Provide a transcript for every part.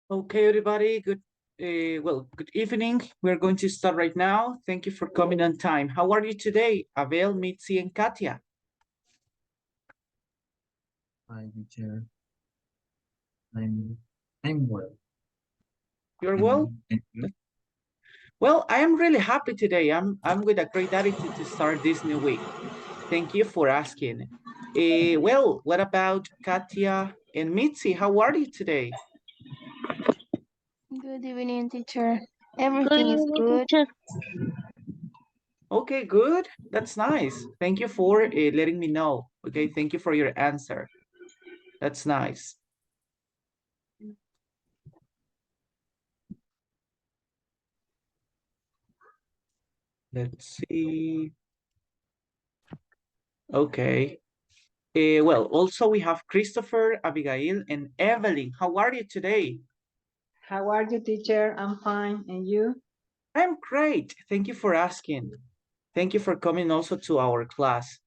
Okay, everybody, good evening. We're going to start right now. Thank you for coming on time. How are you today, Abel, Mitzi, and Katia? Hi, teacher. I'm I'm well. You're well? And you? Well, I am really happy today. I'm with a great attitude to start this new week. Thank you for asking. Well, what about Katia and Mitzi? How are you today? Good evening, teacher. Good Everything is evening, good. teacher. Okay, good. That's nice. Thank you for letting me know. Okay, thank you for your answer. That's nice. Let's see. Okay. Well, also we have Christopher, Abigail, and Evelyn. How are you today? How are you, teacher? I'm fine. And you? I'm great. Thank you for asking. Thank you for coming also to our class.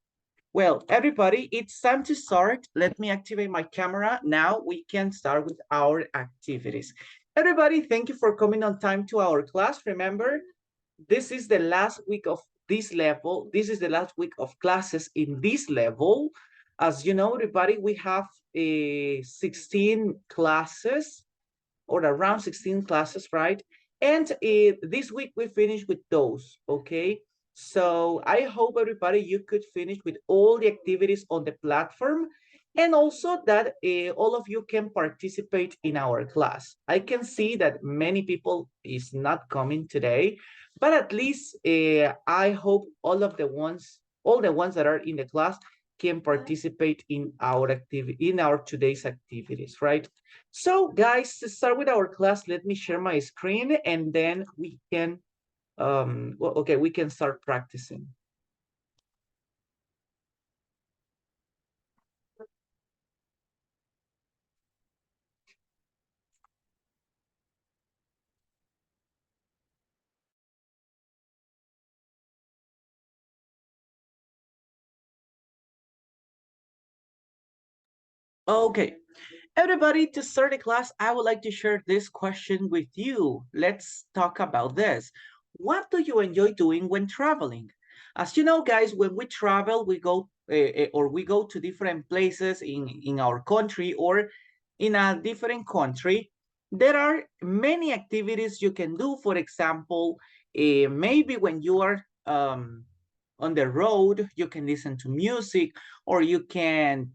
Well, everybody, it's time to start. Let me activate my camera. Now we can start with our activities. Everybody, thank you for coming on time to our class. Remember, this is the last week of this level. This is the last week of classes in this level. As you know, everybody, we have 16 classes or around 16 classes, right? And this week we finished with those, okay? So I hope everybody, you could finish with all the activities on the platform and also that all of you can participate in our class. I can see that many people is not coming today, but at least I hope all the ones that are in the class can participate in our activity, in our today's activities, right? So guys, to start with our class, let me share my screen and then we can, well, okay, we can start practicing. Okay, everybody, to start the class, I would like to share this question with you. Let's talk about this. What do you enjoy doing when traveling? As you know, guys, when we travel, we go or we go to different places in our country or in a different country. There are many activities you can do. For example, maybe when you are on the road, you can listen to music or you can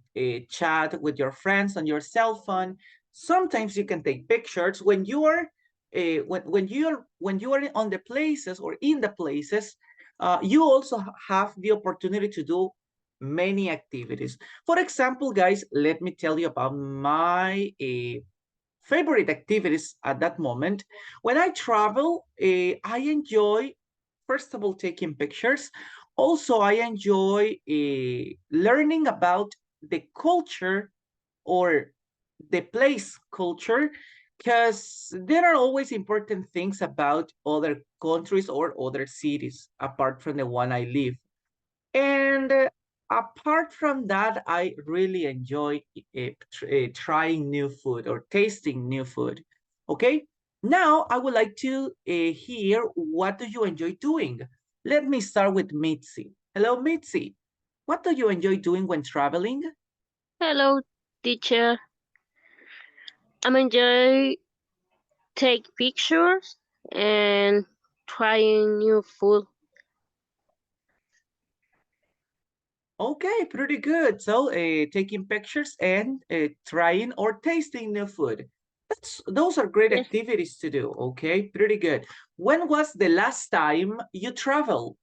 chat with your friends on your cell phone. Sometimes you can take pictures when you are when you are on the places or in the places. You also have the opportunity to do many activities. For example, guys, let me tell you about my favorite activities at that moment. When I travel, I enjoy, first of all, taking pictures. Also, I enjoy learning about the culture or the place culture because there are always important things about other countries or other cities apart from the one I live. And apart from that, I really enjoy trying new food or tasting new food. Okay, now I would like to hear what do you enjoy doing? Let me start with Mitzi. Hello, Mitzi. What do you enjoy doing when traveling? Hello, teacher. I'm enjoy take pictures and trying new food. Okay, pretty good. So, taking pictures and trying or tasting new food. Those are great Yes. activities to do. Okay, pretty good. When was the last time you traveled?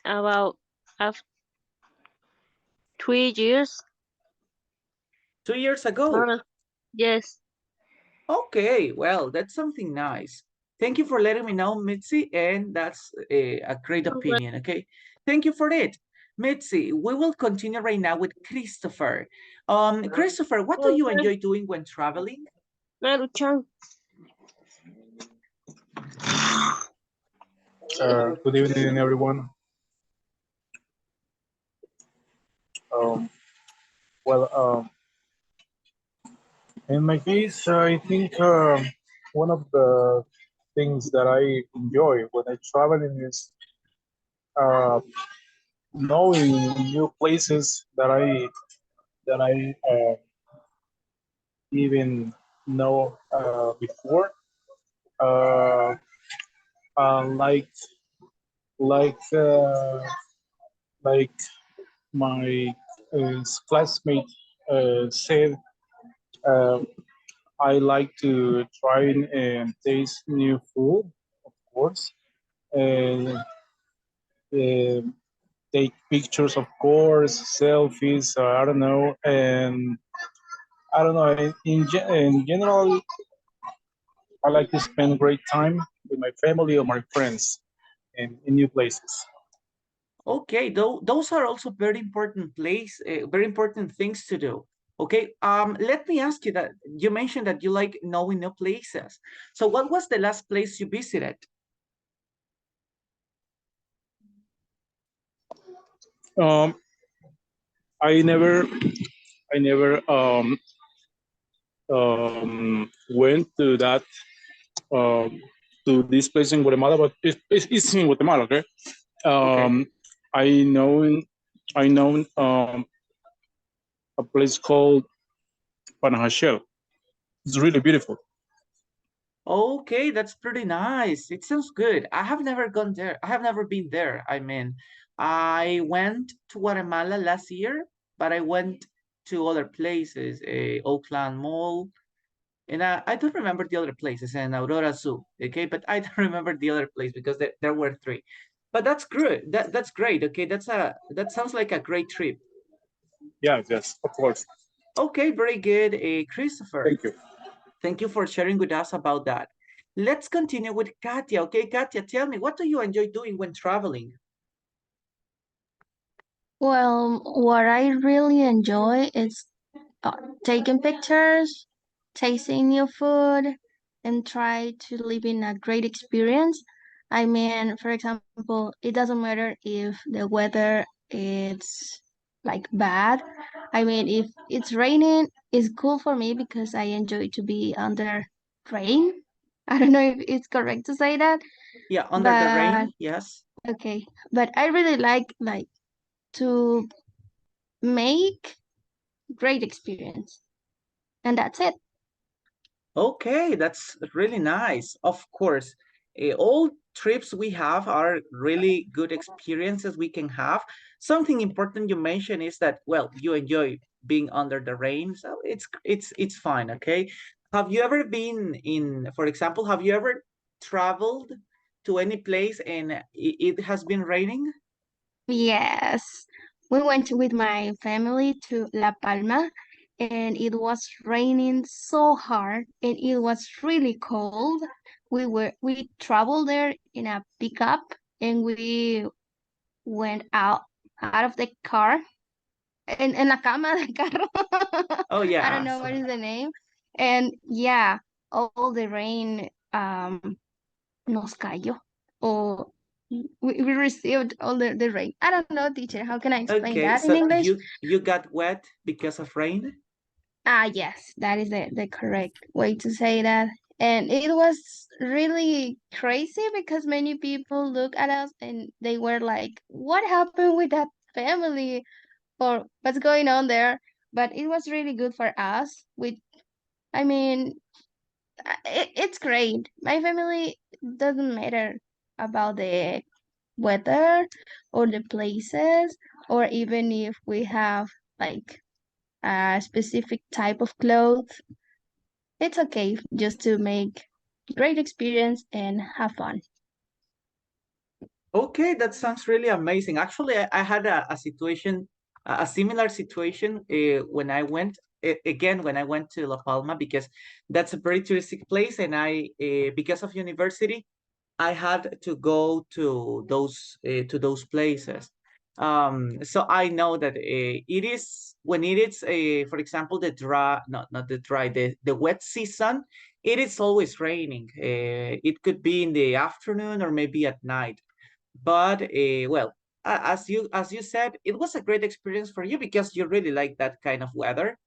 About after 3 years. 2 years ago. Uh, yes. Okay, well, that's something nice. Thank you for letting me know, Mitzi, and that's a great Okay. opinion. Okay, thank you for it. Mitzi, we will continue right now with Christopher. Christopher, what do you Okay. enjoy doing when traveling? Maruchan. Good evening, everyone. Um, Well, in my case, I think one of the things that I enjoy when I traveling is uh, knowing new places that I even know before. Uh, like like uh, like my classmate said, uh, I like to try and taste new food, of course, and uh, take pictures, of course, selfies. I don't know, and I don't know. In general, I like to spend great time with my family or my friends in new places. Okay, those are also very important things to do. Okay, let me ask you that you mentioned that you like knowing new places. So what was the last place you visited? Um, I never, I never went to that um, to this place in Guatemala, but it's in Guatemala, okay? Okay. Um, I know I know a place called Panajachel. It's really beautiful. Okay, that's pretty nice. It sounds good. I have never gone there. I have never been there. I mean, I went to Guatemala last year, but I went to other places, Oakland Mall, and I don't remember the other places, and Aurora Zoo. Okay, but I don't remember the other place because there were three. But that's good. That's great. Okay, that sounds like a great trip. Yes, yes, of course. Okay, very good, Christopher. Thank you. Thank you for sharing with us about that. Let's continue with Katia. Okay, Katia, tell me, what do you enjoy doing when traveling? Well, what I really enjoy is uh, taking pictures, tasting new food, and try to live in a great experience. I mean, for example, it doesn't matter if the weather is like bad. I mean, if it's raining, it's cool for me because I enjoy to be under rain. I don't know if it's correct to say that, Yeah, under the but rain, yes. okay. But I really like to make great experience. And that's it. Okay, that's really nice. Of course, all trips we have are really good experiences we can have. Something important you mentioned is that, well, you enjoy being under the rain, so it's fine, okay? Have you ever been in, for example, have you ever traveled to any place and it has been raining? Yes. We went with my family to La Palma and it was raining so hard and it was really cold. We traveled there in a pickup and we went out of the car en la cama del carro. Oh I don't yeah. know what is the name. And yeah, all the rain nos cayó or we received all the rain. I don't know, teacher. How can I explain Okay, that in so English? you got wet because of rain? Ah, yes, that is the correct way to say that. And it was really crazy because many people look at us and they were like, what happened with that family? Or what's going on there? But it was really good for us. I mean, it's great. My family doesn't matter about the weather or the places, or even if we have like a specific type of clothes. It's okay just to make great experience and have fun. Okay, that sounds really amazing. Actually, I had a situation, a similar situation when I went, again, when I went to La Palma, because that's a very touristic place. And because of university, I had to go to those places. So I know that it is when it is for example, the dry, not the dry, the wet season, it is always raining. It could be in the afternoon or maybe at night. But well, as you said, it was a great experience for you because you really like that kind of weather.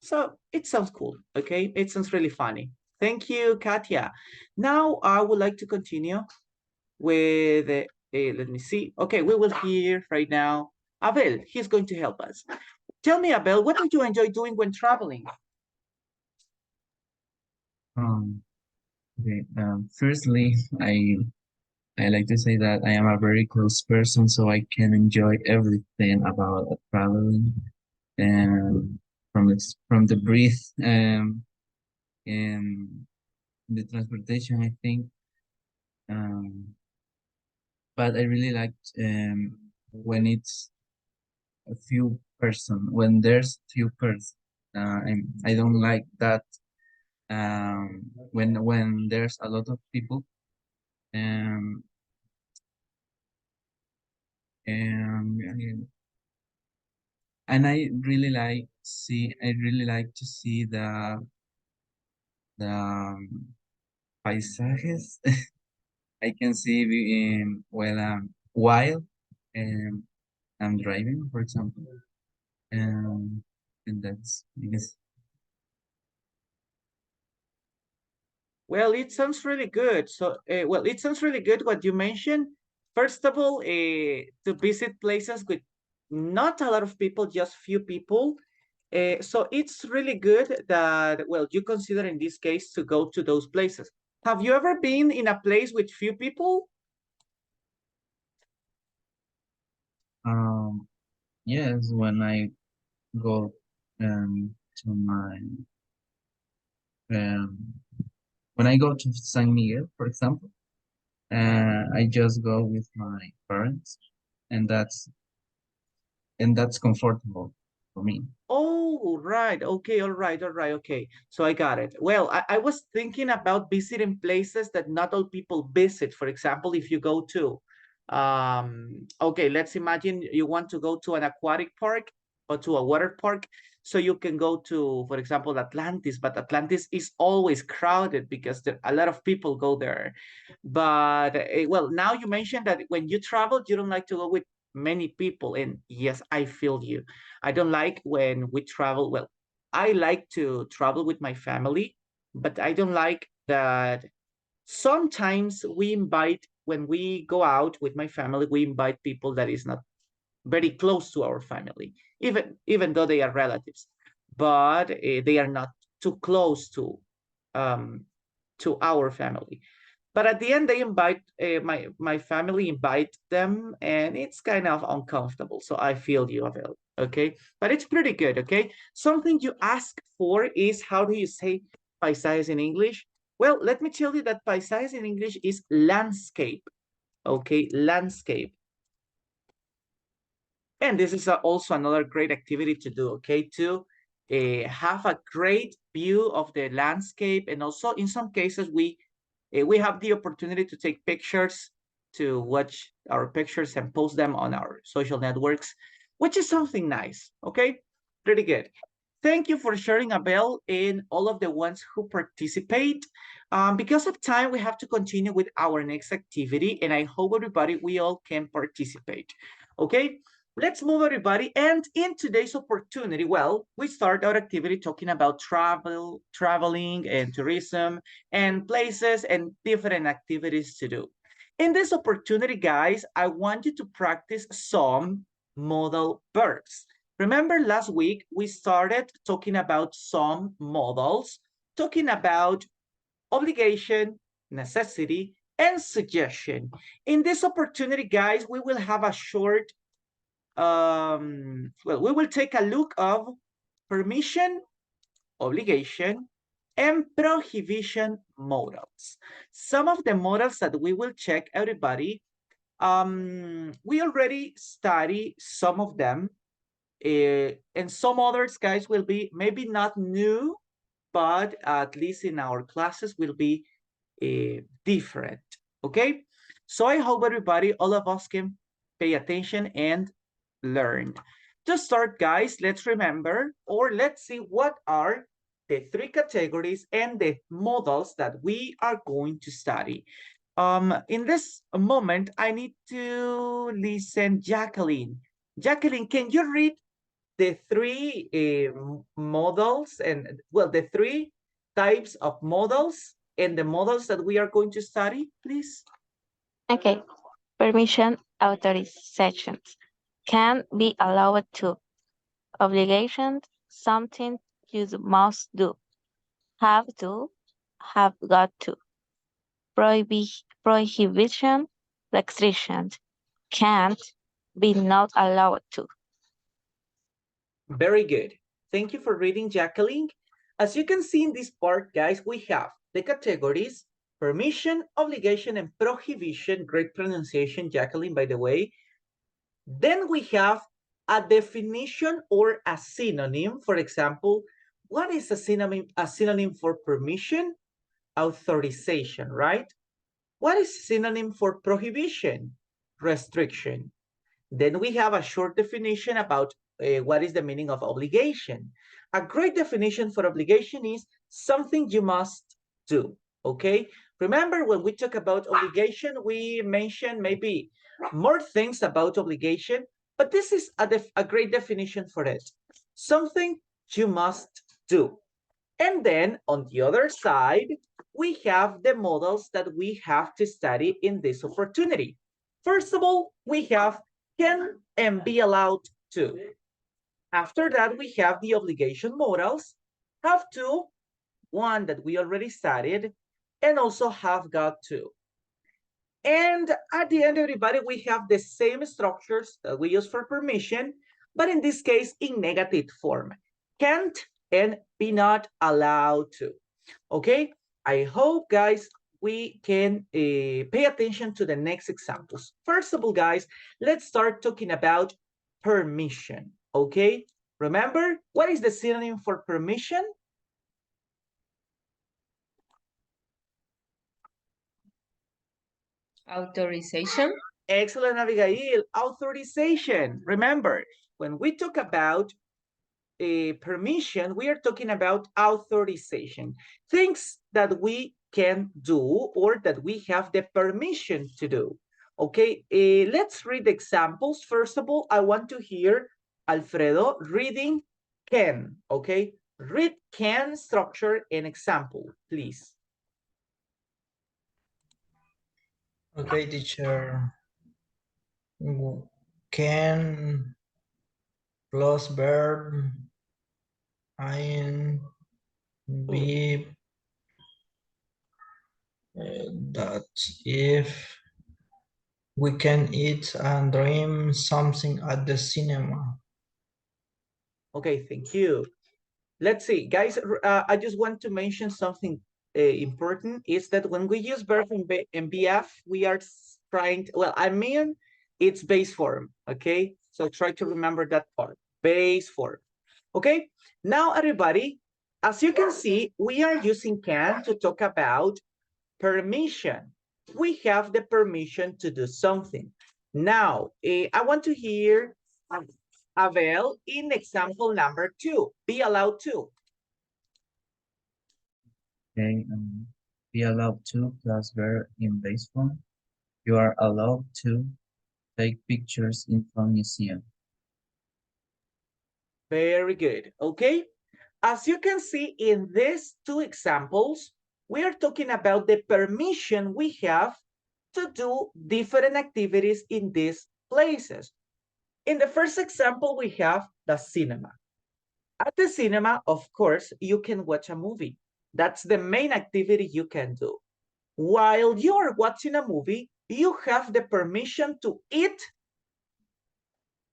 So it sounds cool, okay? It sounds really funny. Thank you, Katya. Now I would like to continue with, let me see. Okay, we will hear right now Abel. He's going to help us. Tell me, Abel, what do you enjoy doing when traveling? Um, okay. Firstly, I like to say that I am a very close person, so I can enjoy everything about traveling, and from the breath and the transportation, I think. Um, but I really like when it's a few person, when there's few person. I don't like that when there's a lot of people. Um, and and I really like to see the paisajes. I can see while um, I'm driving, for example. Um, and that's, I guess. Well, it sounds really good. So, well, it sounds really good what you mentioned. First of all, to visit places with not a lot of people, just few people. So it's really good that, well, you consider in this case to go to those places. Have you ever been in a place with few people? Um, yes, when I go to my um, when I go to San Miguel, for example, I just go with my parents, and that's comfortable for me. Oh, right. Okay, all right, all right, okay. So I got it. Well, I was thinking about visiting places that not all people visit. For example, if you go to, okay, let's imagine you want to go to an aquatic park or to a water park. So you can go to, for example, Atlantis, but Atlantis is always crowded because there, a lot of people go there. But, well, now you mentioned that when you travel, you don't like to go with many people. And yes, I feel you. I don't like when we travel. Well, I like to travel with my family, but I don't like that sometimes we invite, when we go out with my family, we invite people that is not very close to our family, even though they are relatives, but they are not too close um, to our family. But at the end, they invite my family invite them, and it's kind of uncomfortable. So I feel you, Abel. Okay, but it's pretty good. Okay, something you ask for is how do you say paisajes in English? Well, let me tell you that paisajes in English is landscape. Okay, landscape. And this is also another great activity to do, okay, to have a great view of the landscape. And also in some cases, we have the opportunity to take pictures, to watch our pictures and post them on our social networks, which is something nice, okay? Pretty good. Thank you for sharing, Abel, and all of the ones who participate. Because of time, we have to continue with our next activity, and I hope everybody, we all can participate. Okay, let's move everybody. And in today's opportunity, well, we start our activity talking about traveling and tourism and places and different activities to do. In this opportunity, guys, I want you to practice some modal verbs. Remember last week, we started talking about some modals, talking about obligation, necessity, and suggestion. In this opportunity, guys, we will have a short, well, we will take a look of permission, obligation, and prohibition modals. Some of the modals that we will check, everybody, we already study some of them, and some others, guys, will be maybe not new, but at least in our classes will be different, okay? So I hope everybody, all of us can pay attention and learn. To start, guys, let's remember, or let's see what are the three categories and the models that we are going to study. In this moment, I need to listen Jacqueline. Jacqueline, can you read the three models and, well, the three types of models and the models that we are going to study, please? Okay. Permission authorizations can be allowed to. Obligations, something you must do. Have to, have got to. Prohibition, restrictions, can't, be not allowed to. Very good. Thank you for reading, Jacqueline. As you can see in this part, guys, we have the categories: permission, obligation, and prohibition. Great pronunciation, Jacqueline, by the way. Then we have a definition or a synonym. For example, what is a synonym for permission? Authorization, right? What is synonym for prohibition? Restriction. Then we have a short definition about what is the meaning of obligation. A great definition for obligation is something you must do, okay? Remember when we talk about obligation, we mentioned maybe more things about obligation, but this is a great definition for it. Something you must do. And then on the other side, we have the models that we have to study in this opportunity. First of all, we have can and be allowed to. After that, we have the obligation modals, have to, one that we already studied, and also have got to. And at the end, everybody, we have the same structures that we use for permission, but in this case, in negative form. Can't and be not allowed to. Okay, I hope, guys, we can pay attention to the next examples. First of all, guys, let's start talking about permission. Okay, remember, what is the synonym for permission? Authorization. Excellent, Abigail. Authorization. Remember, when we talk about permission, we are talking about authorization. Things that we can do or that we have the permission to do. Okay, let's read the examples. First of all, I want to hear Alfredo reading can. Okay, read can, structure, and example, please. Okay, teacher. Can plus verb in be that if we can eat and dream something at the cinema. Okay, thank you. Let's see, guys, I just want to mention something important is that when we use verb in BF, we are trying to, well, I mean, it's base form, okay? So try to remember that part, base form, okay? Now, everybody, as you can see, we are using can to talk about permission. We have the permission to do something. Now, I want to hear Abel in example number 2, be allowed to. Okay, be allowed to plus verb in base form. You are allowed to take pictures in some museum. Very good. Okay. As you can see in these two examples, we are talking about the permission we have to do different activities in these places. In the first example, we have the cinema. At the cinema, of course, you can watch a movie. That's the main activity you can do. While you are watching a movie, you have the permission to eat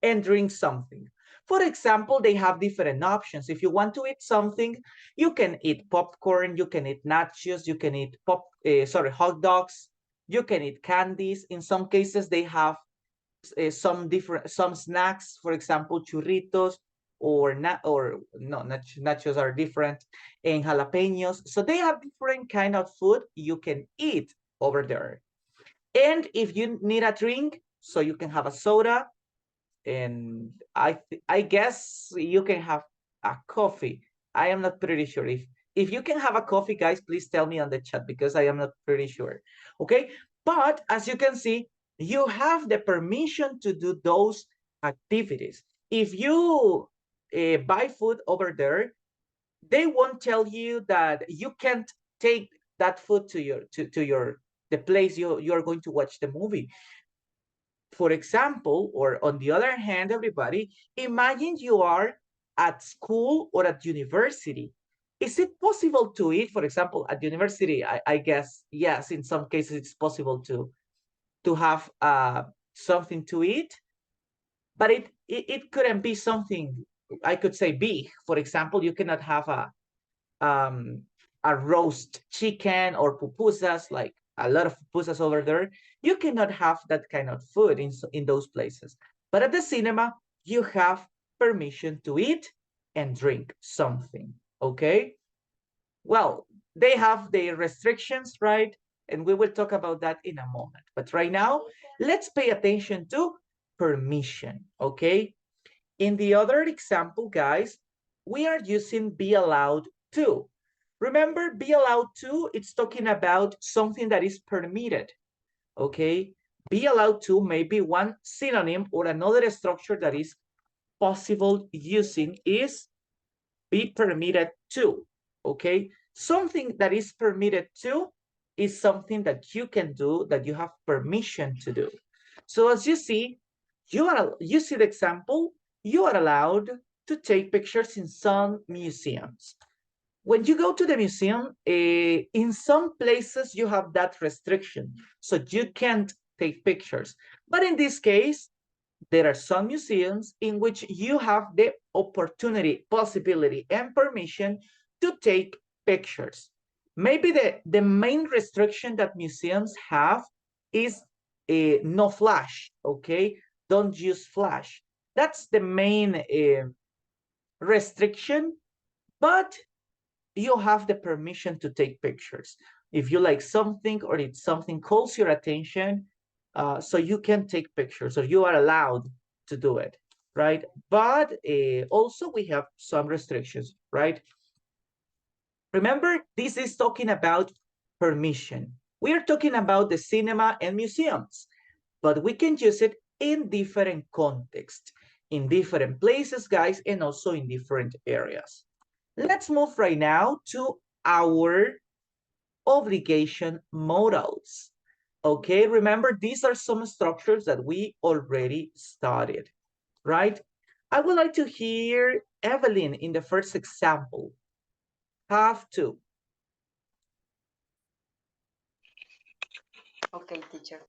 and drink something. For example, they have different options. If you want to eat something, you can eat popcorn, you can eat nachos, you can eat hot dogs, you can eat candies. In some cases, they have some snacks, for example, churritos or nachos are different, and jalapenos. So they have different kind of food you can eat over there. And if you need a drink, so you can have a soda, and I guess you can have a coffee. I am not pretty sure. If you can have a coffee, guys, please tell me on the chat because I am not pretty sure. Okay, But as you can see, you have the permission to do those activities. If you buy food over there, they won't tell you that you can't take that food to your the place you're going to watch the movie. For example, or on the other hand, everybody, imagine you are at school or at university. Is it possible to eat, for example, at university? I guess, yes, in some cases it's possible to have something to eat, but it couldn't be something, I could say, big. For example, you cannot have um, a roast chicken or pupusas, like a lot of pupusas over there. You cannot have that kind of food in those places. But at the cinema, you have permission to eat and drink something, okay? Well, they have their restrictions, right? And we will talk about that in a moment. But right now, let's pay attention to permission, okay? In the other example, guys, we are using be allowed to. Remember, be allowed to, it's talking about something that is permitted, okay? Be allowed to may be one synonym, or another structure that is possible using is be permitted to, okay? Something that is permitted to is something that you can do, that you have permission to do. So as you see, you see the example, you are allowed to take pictures in some museums. When you go to the museum, in some places you have that restriction, so you can't take pictures. But in this case, there are some museums in which you have the opportunity, possibility, and permission to take pictures. Maybe the main restriction that museums have is no flash, okay? Don't use flash. That's the main restriction, but you have the permission to take pictures. If you like something, or if something calls your attention, so you can take pictures, or you are allowed to do it, right? But also we have some restrictions, right? Remember, this is talking about permission. We are talking about the cinema and museums, but we can use it in different contexts, in different places, guys, and also in different areas. Let's move right now to our obligation modals. Okay, remember, these are some structures that we already studied, right? I would like to hear Evelyn in the first example. Have to. Okay, teacher.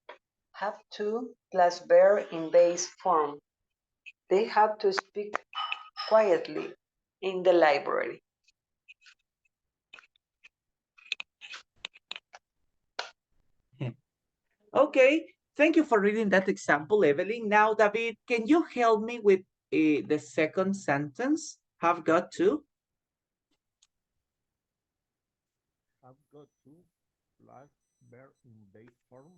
Have to plus verb in base form. They have to speak quietly in the library. Okay, thank you for reading that example, Evelyn. Now, David, can you help me with the second sentence? Have got to. Have got to plus verb in base form.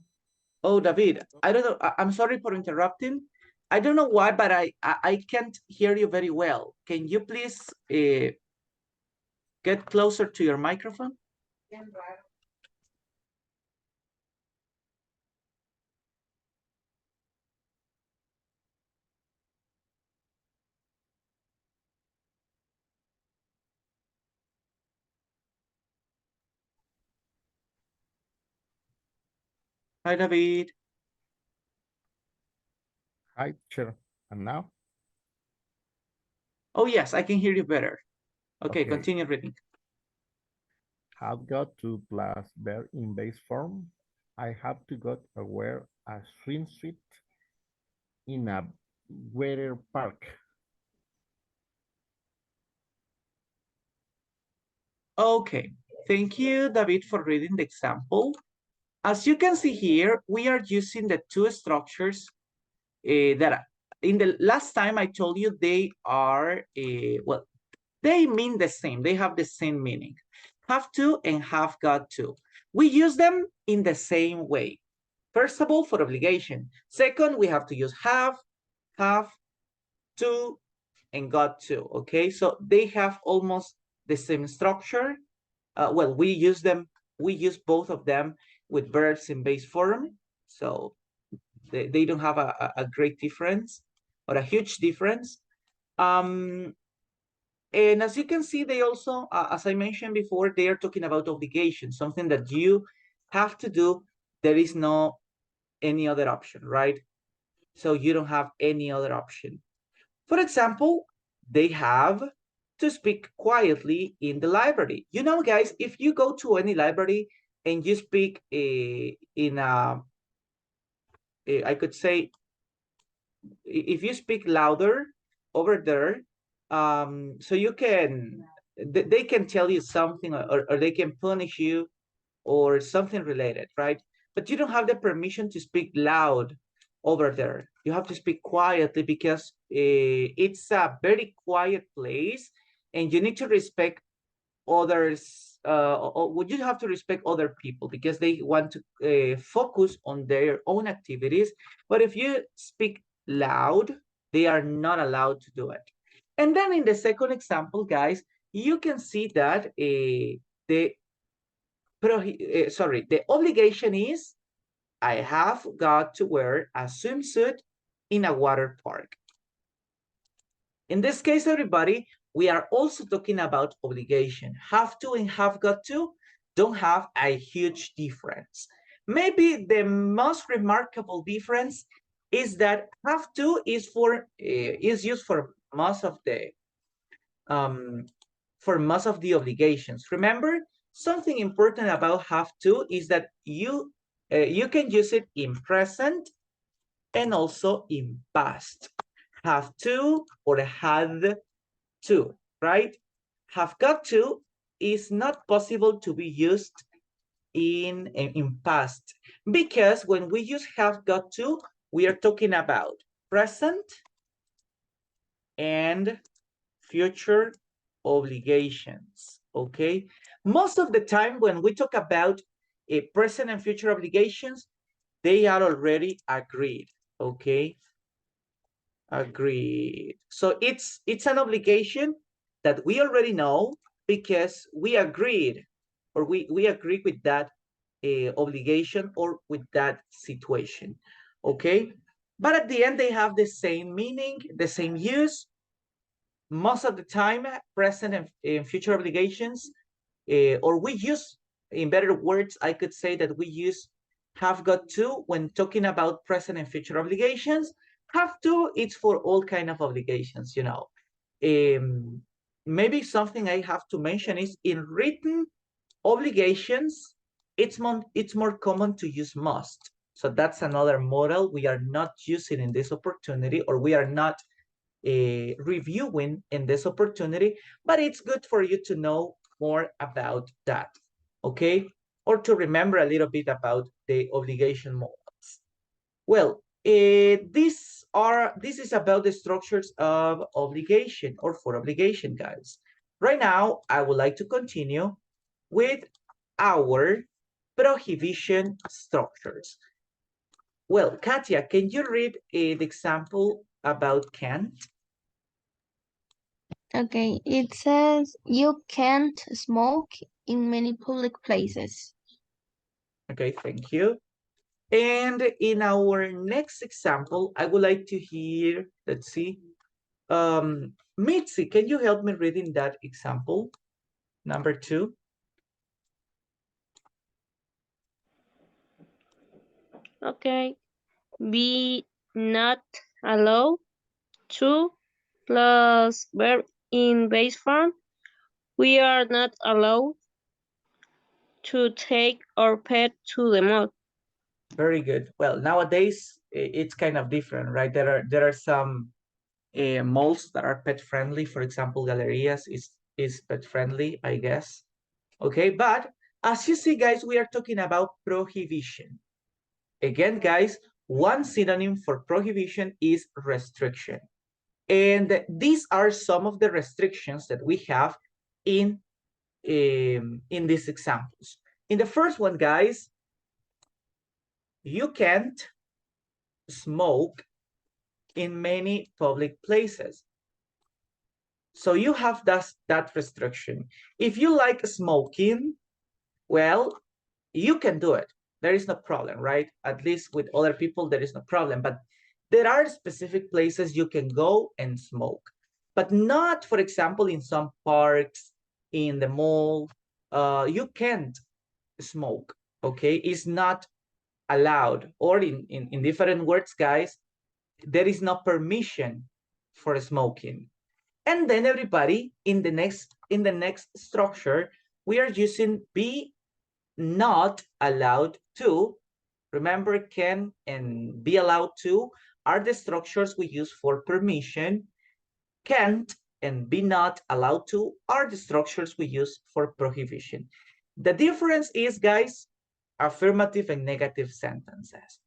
Oh, David, I don't know. I'm sorry for interrupting. I don't know why, but I can't hear you very well. Can you please get closer to your microphone? Hi, David. Hi, teacher. And now? Oh, yes, I can hear you better. Okay, Okay. continue reading. Have got to plus verb in base form. I have to got to wear a swimsuit in a water park. Okay, thank you, David, for reading the example. As you can see here, we are using the two structures that in the last time I told you they are, well, they mean the same. They have the same meaning. Have to and have got to. We use them in the same way. First of all, for obligation. Second, we have to use have to, and got to, okay? So they have almost the same structure. Well, we use both of them with verbs in base form. So they don't have a great difference or a huge difference. And as you can see, they also, as I mentioned before, they are talking about obligation, something that you have to do. There is no any other option, right? So you don't have any other option. For example, they have to speak quietly in the library. You know, guys, if you go to any library and you speak in I could say, if you speak louder over there, so you can, they can tell you something, or they can punish you or something related, right? But you don't have the permission to speak loud over there. You have to speak quietly because it's a very quiet place and you need to respect others. Would you have to respect other people because they want to focus on their own activities. But if you speak loud, they are not allowed to do it. And then in the second example, guys, you can see that the the obligation is I have got to wear a swimsuit in a water park. In this case, everybody, we are also talking about obligation. Have to and have got to don't have a huge difference. Maybe the most remarkable difference is that have to is used for most of the obligations. Remember, something important about have to is that you can use it in present and also in past. Have to or had to, right? Have got to is not possible to be used in past because when we use have got to, we are talking about present and future obligations, okay? Most of the time when we talk about present and future obligations, they are already agreed, okay? Agreed. So it's an obligation that we already know because we agreed or we agree with that obligation or with that situation, okay? But at the end, they have the same meaning, the same use. Most of the time, present and future obligations, or we use, in better words, I could say that we use have got to when talking about present and future obligations. Have to, it's for all kind of obligations, you know. Maybe something I have to mention is in written obligations, it's more common to use must. So that's another model we are not using in this opportunity, or we are not reviewing in this opportunity, but it's good for you to know more about that, okay? Or to remember a little bit about the obligation models. Well, this is about the structures of obligation or for obligation, guys. Right now, I would like to continue with our prohibition structures. Well, Katia, can you read the example about can't? Okay, it says you can't smoke in many public places. Okay, thank you. And in our next example, I would like to hear, let's see, Mitzi, can you help me reading that example, number 2? Okay. Be not allowed to plus verb in base form. We are not allowed to take our pet to the mall. Very good. Well, nowadays it's kind of different, right? There are some malls that are pet friendly. For example, Gallerias is pet friendly, I guess. Okay, but as you see, guys, we are talking about prohibition. Again, guys, one synonym for prohibition is restriction. And these are some of the restrictions that we have in these examples. In the first one, guys, you can't smoke in many public places. So you have that restriction. If you like smoking, well, you can do it. there is no problem, right? At least with other people, there is no problem. But there are specific places you can go and smoke, but not, for example, in some parks, in the mall. You can't smoke, okay? It's not allowed, or in different words, guys, there is no permission for smoking. And then everybody in the next structure, we are using be not allowed to. Remember, can and be allowed to are the structures we use for permission. Can't and be not allowed to are the structures we use for prohibition. The difference is, guys, affirmative and negative sentences.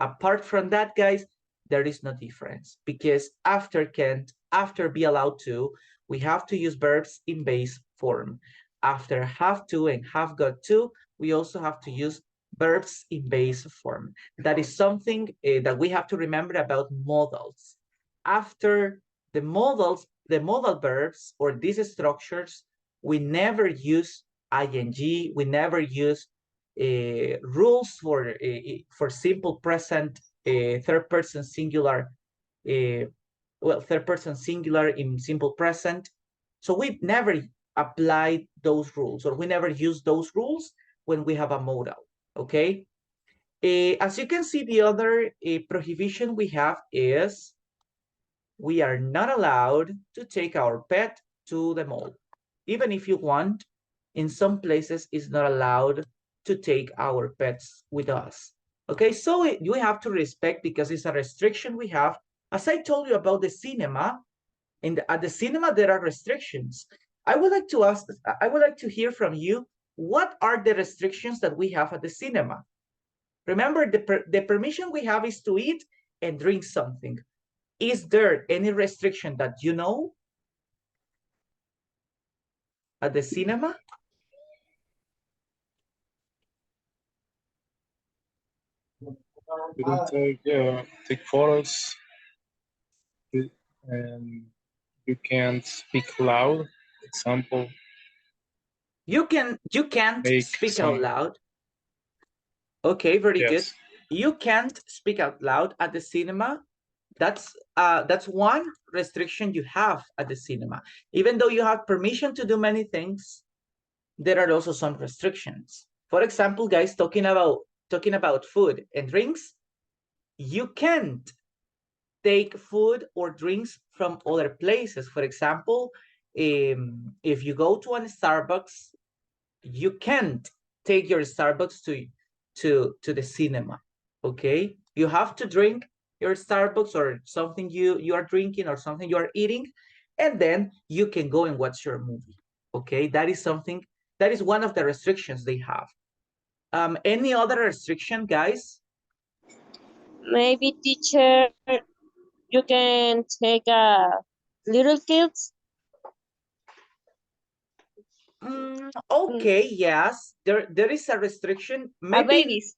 Apart from that, guys, there is no difference, because after can't, after be allowed to, we have to use verbs in base form. After have to and have got to, we also have to use verbs in base form. That is something that we have to remember about modals. After the modal verbs or these structures, we never use ing, we never use rules for simple present, third person singular, third person singular in simple present. So we never apply those rules, or we never use those rules when we have a modal, okay? As you can see, the other prohibition we have is we are not allowed to take our pet to the mall. Even if you want, in some places it's not allowed to take our pets with us. Okay, so you have to respect, because it's a restriction we have. As I told you about the cinema, at the cinema there are restrictions. I would like to hear from you, what are the restrictions that we have at the cinema? Remember, the permission we have is to eat and drink something. Is there any restriction that you know at the cinema? You don't take photos, and you can't speak loud. Example, You can't make speak out some, loud. Okay, very good. yes. You can't speak out loud at the cinema. That's one restriction you have at the cinema. Even though you have permission to do many things, there are also some restrictions. For example, guys, talking about food and drinks, you can't take food or drinks from other places. For example, if you go to a Starbucks, you can't take your Starbucks to the cinema. Okay, you have to drink your Starbucks or something you are drinking or something you are eating, and then you can go and watch your movie. Okay, that is one of the restrictions they have. Any other restriction, guys? Maybe teacher, you can take a little kids. Okay, yes, there is a restriction. A Maybe. babies.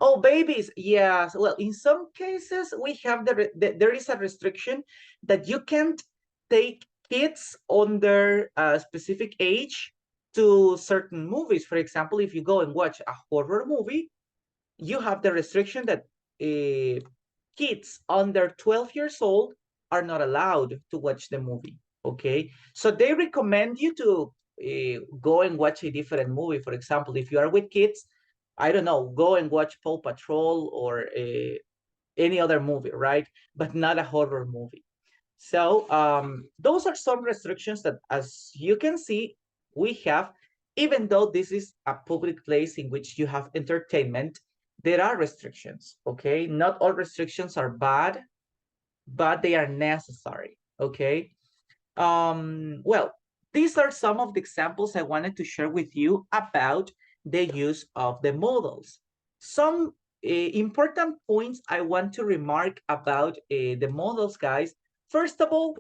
Oh, babies, yes. Well, in some cases, we have there is a restriction that you can't take kids under a specific age to certain movies. For example, if you go and watch a horror movie, you have the restriction that kids under 12 years old are not allowed to watch the movie. Okay, so they recommend you to go and watch a different movie. For example, if you are with kids, I don't know, go and watch Paw Patrol or any other movie, right? But not a horror movie. So those are some restrictions that, as you can see, we have. Even though this is a public place in which you have entertainment, there are restrictions, okay? Not all restrictions are bad, but they are necessary, okay? Well, these are some of the examples I wanted to share with you about the use of the modals. Some important points I want to remark about the modals, guys. First of all,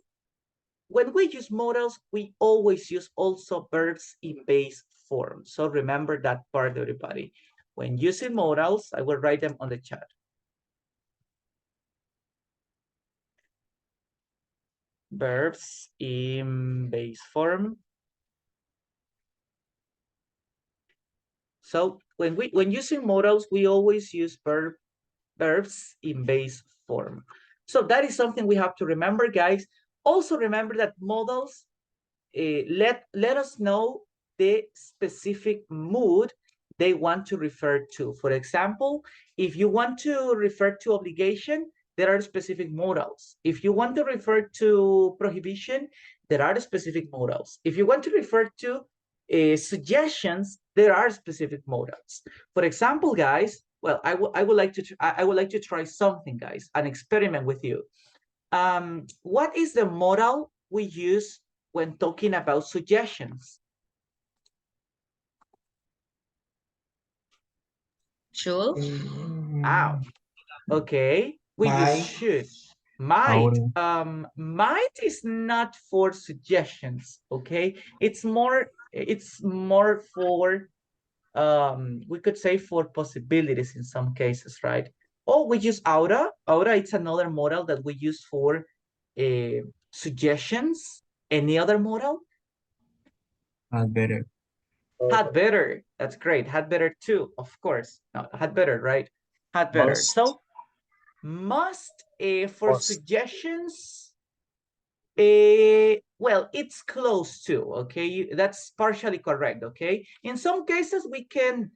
when we use modals, we always use also verbs in base form. So remember that part, everybody. When using modals, I will write them on the chat. Verbs in base form. So when using modals, we always use verbs in base form. So that is something we have to remember, guys. Also remember that modals let us know the specific mood they want to refer to. For example, if you want to refer to obligation, there are specific modals. If you want to refer to prohibition, there are specific modals. If you want to refer to suggestions, there are specific modals. For example, guys, well, I would like to try something, guys, an experiment with you. What is the modal we use when talking about suggestions? Should. Ah, okay. We use Might. should. Might. Ahora. Might is not for suggestions, okay? It's more for we could say for possibilities in some cases, right? Oh, we use aura. Aura, it's another model that we use for suggestions. Any other model? Had better. Had better. That's great. Had better too, of course. No, had better, right? Had better. Must. So must for Must. suggestions. Well, it's close to, okay? That's partially correct, okay? In some cases, we can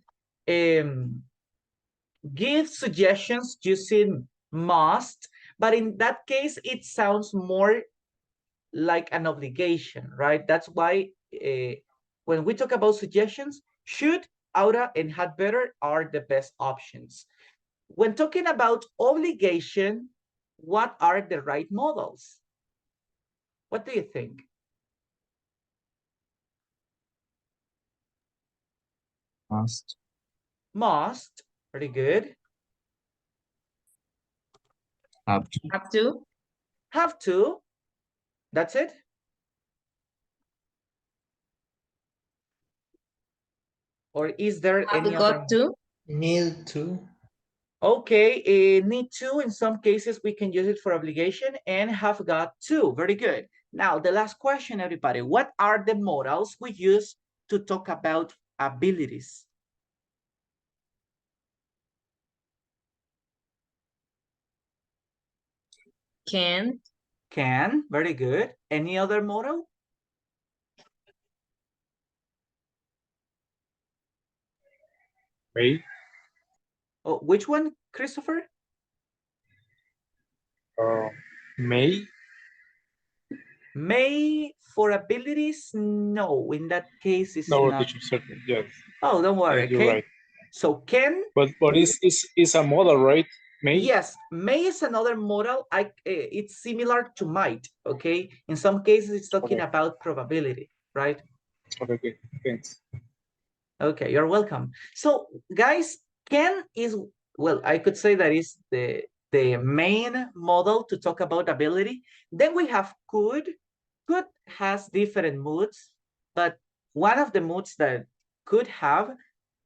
give suggestions using must, but in that case, it sounds more like an obligation, right? That's why when we talk about suggestions, should, oughta, and had better are the best options. When talking about obligation, what are the right models? What do you think? Must. Must, very good. Have to. Have to. Have to, that's it. Or is there Have any other? got to. Need to. Okay, need to, in some cases, we can use it for obligation and have got to. Very good. Now, the last question, everybody. What are the modals we use to talk about abilities? Can. Can, very good. Any other modal? May. Oh, which one, Christopher? May. May for abilities? No, in that case, it's No, not. teacher, certainly. Yes. Oh, don't worry, You're okay? right. So can. But it's a model, right? May. Yes, may is another modal. It's similar to might, okay? In some cases, it's talking Okay. about probability, right? Okay, thanks. Okay, you're welcome. So, guys, can is, well, I could say that is the main model to talk about ability. Then we have could. Could has different moods, but one of the moods that could have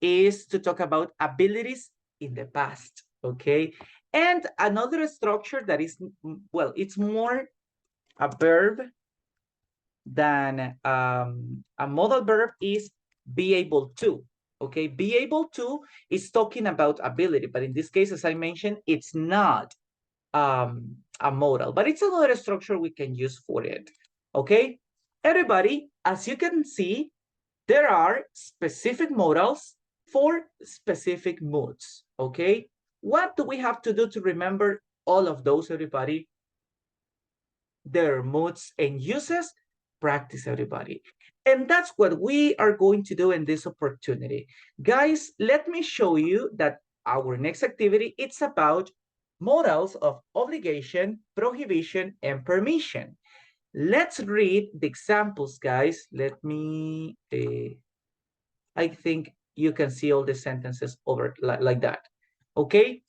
is to talk about abilities in the past, okay? And another structure that is, well, it's more a verb than a modal verb is be able to, okay? Be able to is talking about ability, but in this case, as I mentioned, it's not a modal, but it's another structure we can use for it, okay? Everybody, as you can see, there are specific modals for specific moods, okay? What do we have to do to remember all of those, everybody? Their moods and uses, practice, everybody. And that's what we are going to do in this opportunity. Guys, let me show you that our next activity, it's about modals of obligation, prohibition, and permission. Let's read the examples, guys. Let me, I think you can see all the sentences over like that. Okay?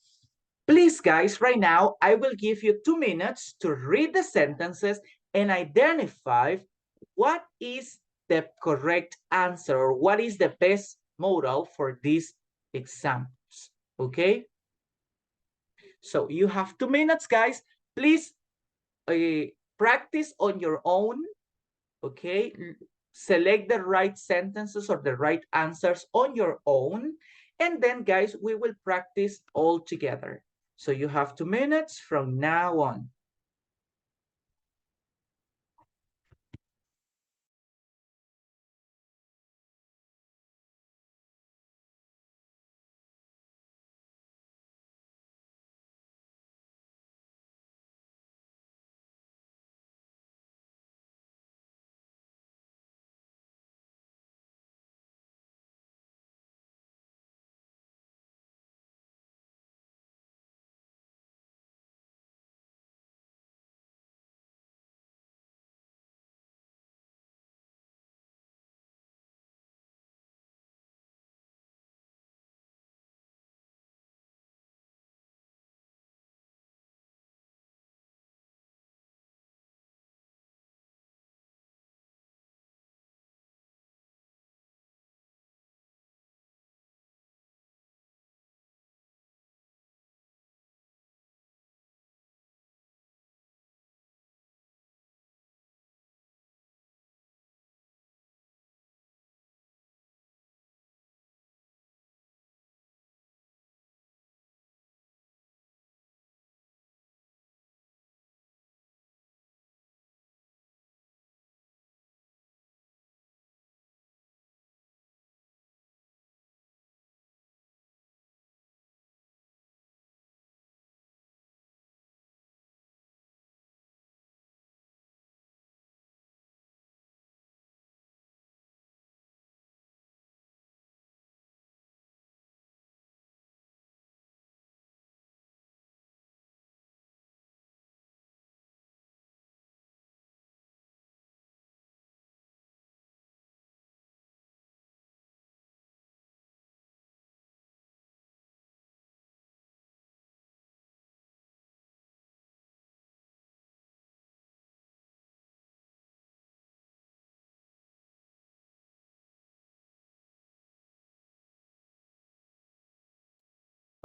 Please, guys, right now, I will give you 2 minutes to read the sentences and identify what is the correct answer or what is the best modal for these examples, okay? So you have 2 minutes, guys. Please practice on your own, okay? Select the right sentences or the right answers on your own. And then, guys, we will practice all together. So you have 2 minutes from now on.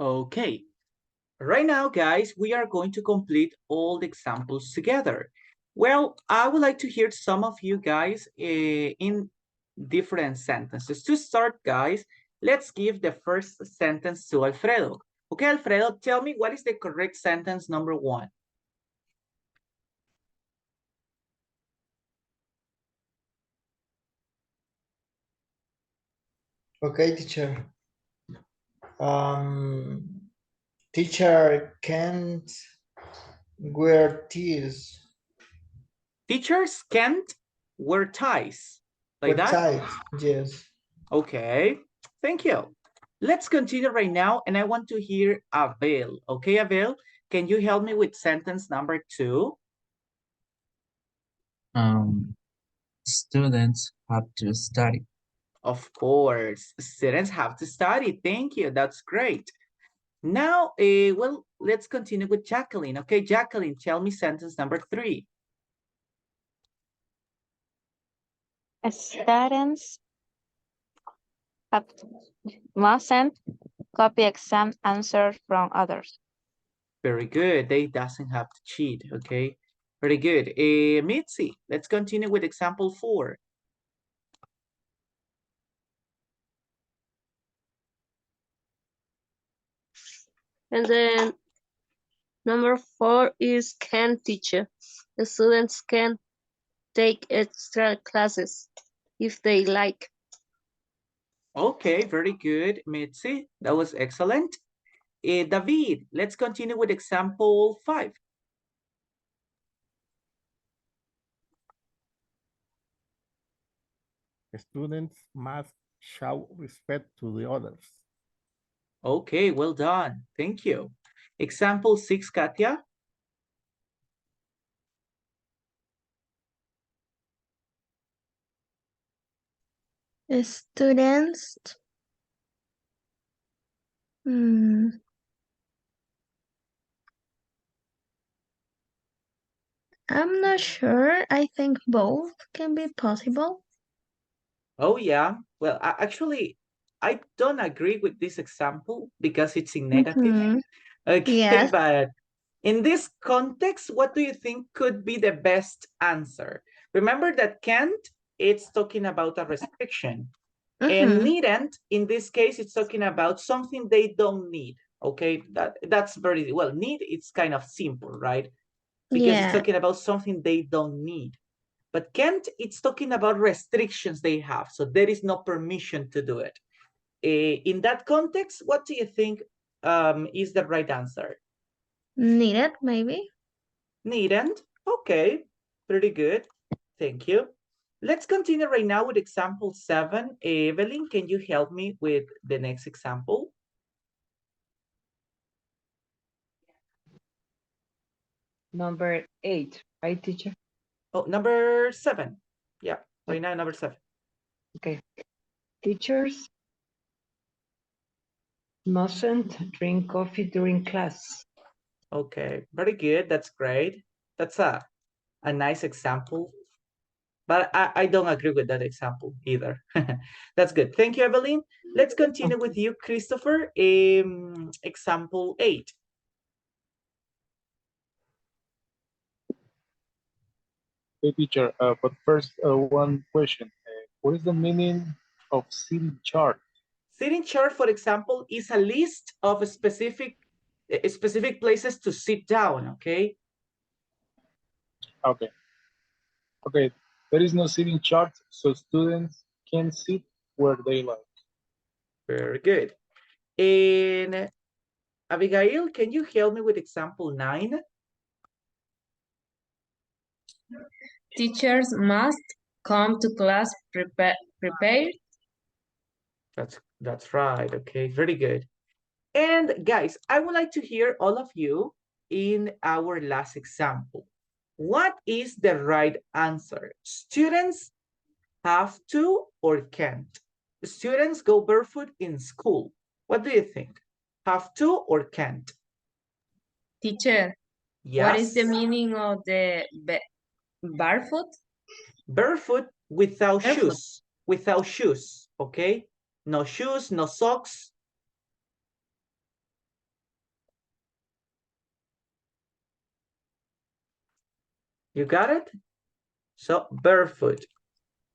Okay, right now, guys, we are going to complete all the examples together. Well, I would like to hear some of you guys in different sentences. To start, guys, let's give the first sentence to Alfredo. Okay, Alfredo, tell me what is the correct sentence number 1? Okay, teacher. Um, Teacher can't wear tees. Teachers can't wear ties. Like Wear that? ties, yes. Okay, thank you. Let's continue right now, and I want to hear Abel. Okay, Abel, can you help me with sentence number 2? Students have to study. Of course, students have to study. Thank you. That's great. Now, well, let's continue with Jacqueline. Okay, Jacqueline, tell me sentence number 3. Students have mustn't copy exam answers from others. Very good. They doesn't have to cheat. Okay, very good. Mitzi, let's continue with example 4. And then number 4 is can teacher. The students can take extra classes if they like. Okay, very good, Mitzi. That was excellent. David, let's continue with example 5. Students must show respect to the others. Okay, well done. Thank you. Example 6, Katia. Students, I'm not sure. I think both can be possible. Oh, yeah. Well, actually, I don't agree with this example because it's in negative. Mm-hmm. Okay, Yes. but in this context, what do you think could be the best answer? Remember that can't, it's talking about a restriction. And needn't, in this case, it's talking about something they don't need. Okay, that's very well. Need, it's kind of simple, right? Because it's Yeah. talking about something they don't need. But can't, it's talking about restrictions they have. So there is no permission to do it. In that context, what do you think is the right answer? Needed, maybe. Needn't. Okay, pretty good. Thank you. Let's continue right now with example 7. Evelyn, can you help me with the next example? Number 8, right, teacher? Oh, number 7. Yeah, right now, number 7. Okay. Teachers mustn't drink coffee during class. Okay, very good. That's great. That's a nice example. But I don't agree with that example either. That's good. Thank you, Evelyn. Let's continue with you, Christopher. Example 8. Hey, teacher, but first, one question. What is the meaning of city chart? Sitting chart, for example, is a list of specific places to sit down, okay? Okay. Okay, there is no sitting chart, so students can sit where they like. Very good. And Abigail, can you help me with example 9? Teachers must come to class prepared. That's right. Okay, very good. And guys, I would like to hear all of you in our last example. What is the right answer? Students have to or can't? Students go barefoot in school. What do you think? Have to or can't? Teacher, Yes. what is the meaning of the barefoot? Barefoot without Barefoot. shoes. Without shoes, okay? No shoes, no socks. You got it? So barefoot.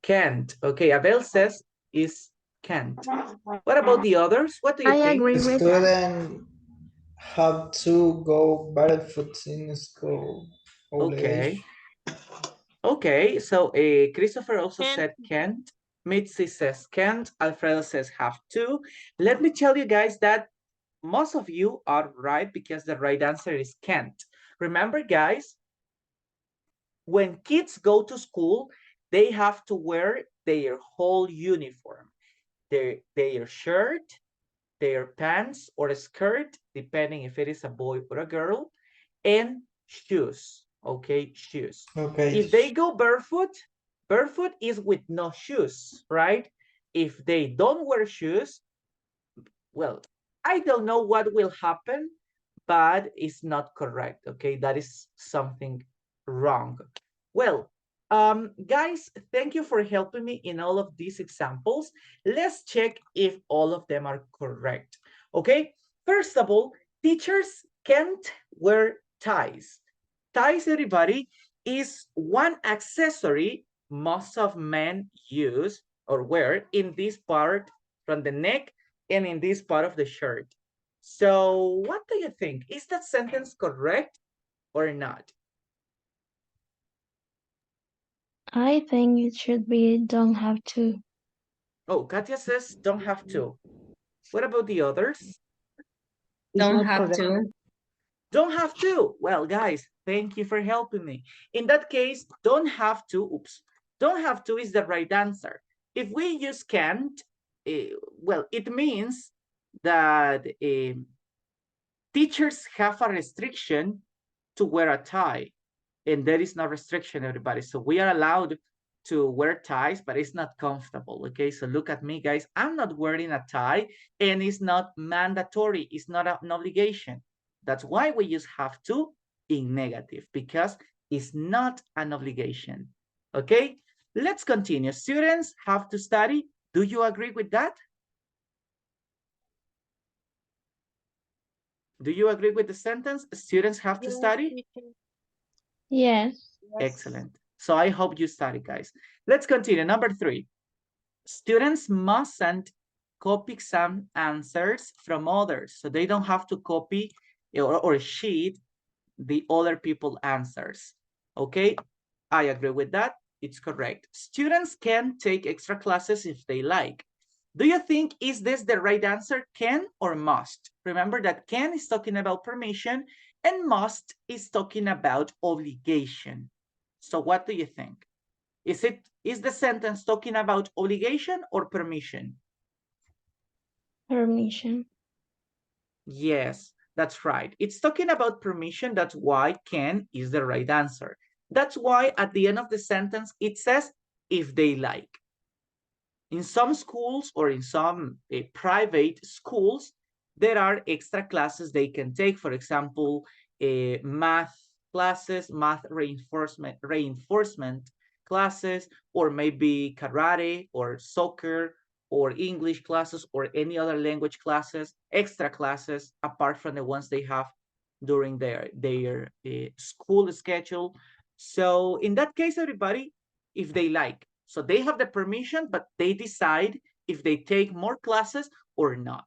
Can't. Okay, Abel says is can't. What about the others? What do you I think? agree The with that. student have to go barefoot in school. Okay. Okay, so Christopher also said can't. Mitzi says can't. Alfredo says have to. Let me tell you guys that most of you are right because the right answer is can't. Remember, guys, when kids go to school, they have to wear their whole uniform, their shirt, their pants or a skirt, depending if it is a boy or a girl, and shoes, okay, shoes. Okay. If they go barefoot, barefoot is with no shoes, right? If they don't wear shoes, well, I don't know what will happen, but it's not correct, okay? That is something wrong. Well, guys, thank you for helping me in all of these examples. Let's check if all of them are correct, okay? First of all, teachers can't wear ties. Ties, everybody, is one accessory most of men use or wear in this part from the neck and in this part of the shirt. So what do you think? Is that sentence correct or not? I think it should be don't have to. Oh, Katia says don't have to. What about the others? Don't have to. Don't have to. Well, guys, thank you for helping me. In that case, don't have to, oops, don't have to is the right answer. If we use can't, well, it means that teachers have a restriction to wear a tie, and there is no restriction, everybody. So we are allowed to wear ties, but it's not comfortable, okay? So look at me, guys. I'm not wearing a tie, and it's not mandatory. It's not an obligation. That's why we use have to in negative, because it's not an obligation, okay? Let's continue. Students have to study. Do you agree with that? Do you agree with the sentence? Students have to study? Yes. Excellent. So I hope you study, guys. Let's continue. Number 3. Students mustn't copy exam answers from others. So they don't have to copy or sheet the other people's answers. Okay, I agree with that. It's correct. Students can take extra classes if they like. Do you think, is this the right answer, can or must? Remember that can is talking about permission and must is talking about obligation. So what do you think? Is the sentence talking about obligation or permission? Permission. Yes, that's right. It's talking about permission. That's why can is the right answer. That's why at the end of the sentence, it says if they like. In some schools or in some private schools, there are extra classes they can take. For example, math classes, math reinforcement classes, or maybe karate or soccer or English classes or any other language classes, extra classes apart from the ones they have during their school schedule. So in that case, everybody, if they like. So they have the permission, but they decide if they take more classes or not.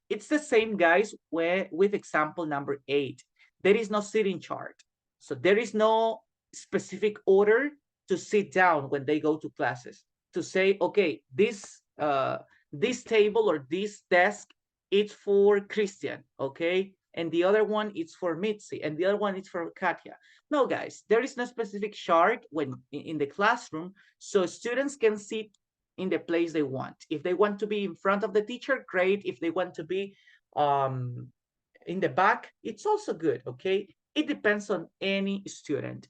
It's the same, guys, with example number 8. There is no sitting chart. So there is no specific order to sit down when they go to classes. To say, okay, this table or this desk, it's for Christian, okay? And the other one is for Mitzi, and the other one is for Katya. No, guys, there is no specific chart when in the classroom, so students can sit in the place they want. If they want to be in front of the teacher, great. If they want to be in the back, it's also good, okay? It depends on any student.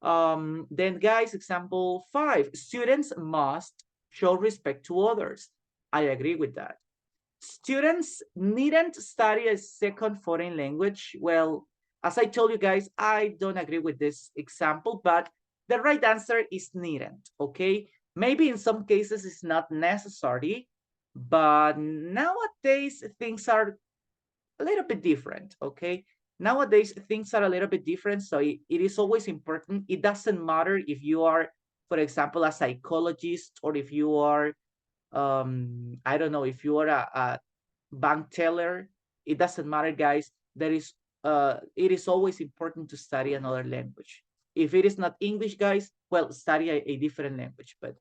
Then, guys, example 5, students must show respect to others. I agree with that. Students needn't study a second foreign language. Well, as I told you guys, I don't agree with this example, but the right answer is needn't, okay? Maybe in some cases it's not necessary, but nowadays things are a little bit different, okay? Nowadays things are a little bit different, so it is always important. It doesn't matter if you are, for example, a psychologist, or if you are I don't know, if you are a bank teller, it doesn't matter, guys. It is always important to study another language. If it is not English, guys, well, study a different language, but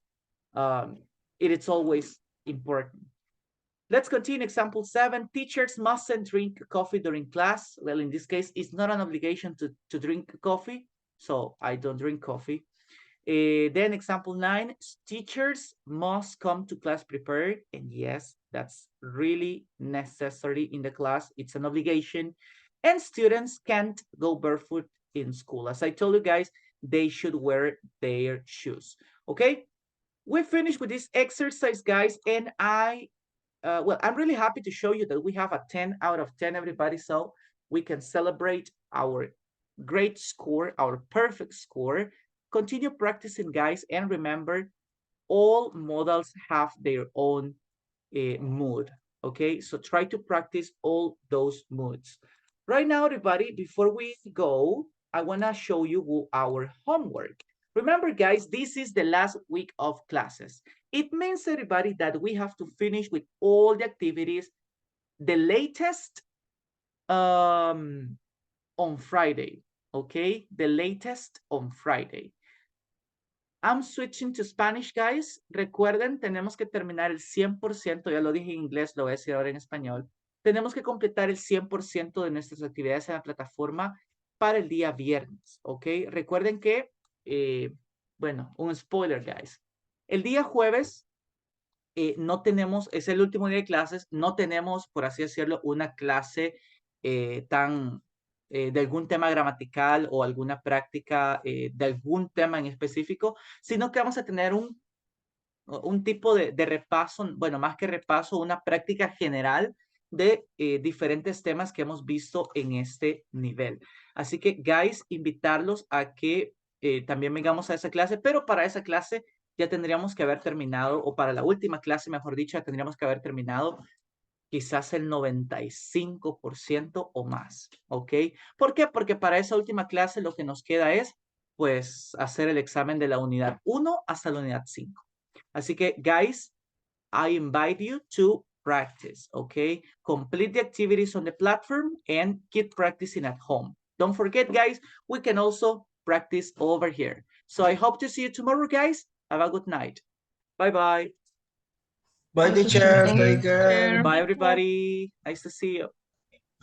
it is always important. Let's continue. Example 7, teachers mustn't drink coffee during class. Well, in this case, it's not an obligation to drink coffee, so I don't drink coffee. Then example 9, teachers must come to class prepared. And yes, that's really necessary in the class. It's an obligation. And students can't go barefoot in school. As I told you guys, they should wear their shoes. Okay, we finished with this exercise, guys. And I'm really happy to show you that we have a 10 out of 10, everybody. So we can celebrate our great score, our perfect score. Continue practicing, guys, and remember, all modals have their own mood, okay? So try to practice all those moods. Right now, everybody, before we go, I wanna show you our homework. Remember, guys, this is the last week of classes. It means, everybody, that we have to finish with all the activities, the latest on Friday, okay? The latest on Friday. I'm switching to Spanish, guys. Recuerden, tenemos que terminar el 100%, ya lo dije en inglés, lo voy a decir ahora en español. Tenemos que completar el 100% de nuestras actividades en la plataforma para el día viernes, ¿ok? Recuerden que, bueno, un spoiler, guys. El día jueves no tenemos, es el último día de clases, no tenemos, por así decirlo, una clase de algún tema gramatical o alguna práctica de algún tema en específico, sino que vamos a tener un tipo de repaso, bueno, más que repaso, una práctica general de diferentes temas que hemos visto en este nivel. Así que, guys, invitarlos a que también vengamos a esa clase, pero para esa clase ya tendríamos que haber terminado, o para la última clase, mejor dicho, ya tendríamos que haber terminado quizás el 95% o más, ¿ok? ¿Por qué? Porque para esa última clase lo que nos queda es, pues, hacer el examen de la unidad 1 hasta la unidad 5. Así que, guys, I invite you to practice, okay? Complete the activities on the platform and keep practicing at home. Don't forget, guys, we can also practice over here. So I hope to see you tomorrow, guys. Have a good night. Bye-bye. Bye, Thank you, teacher. thank Take you. care. Bye, everybody. Nice to see you.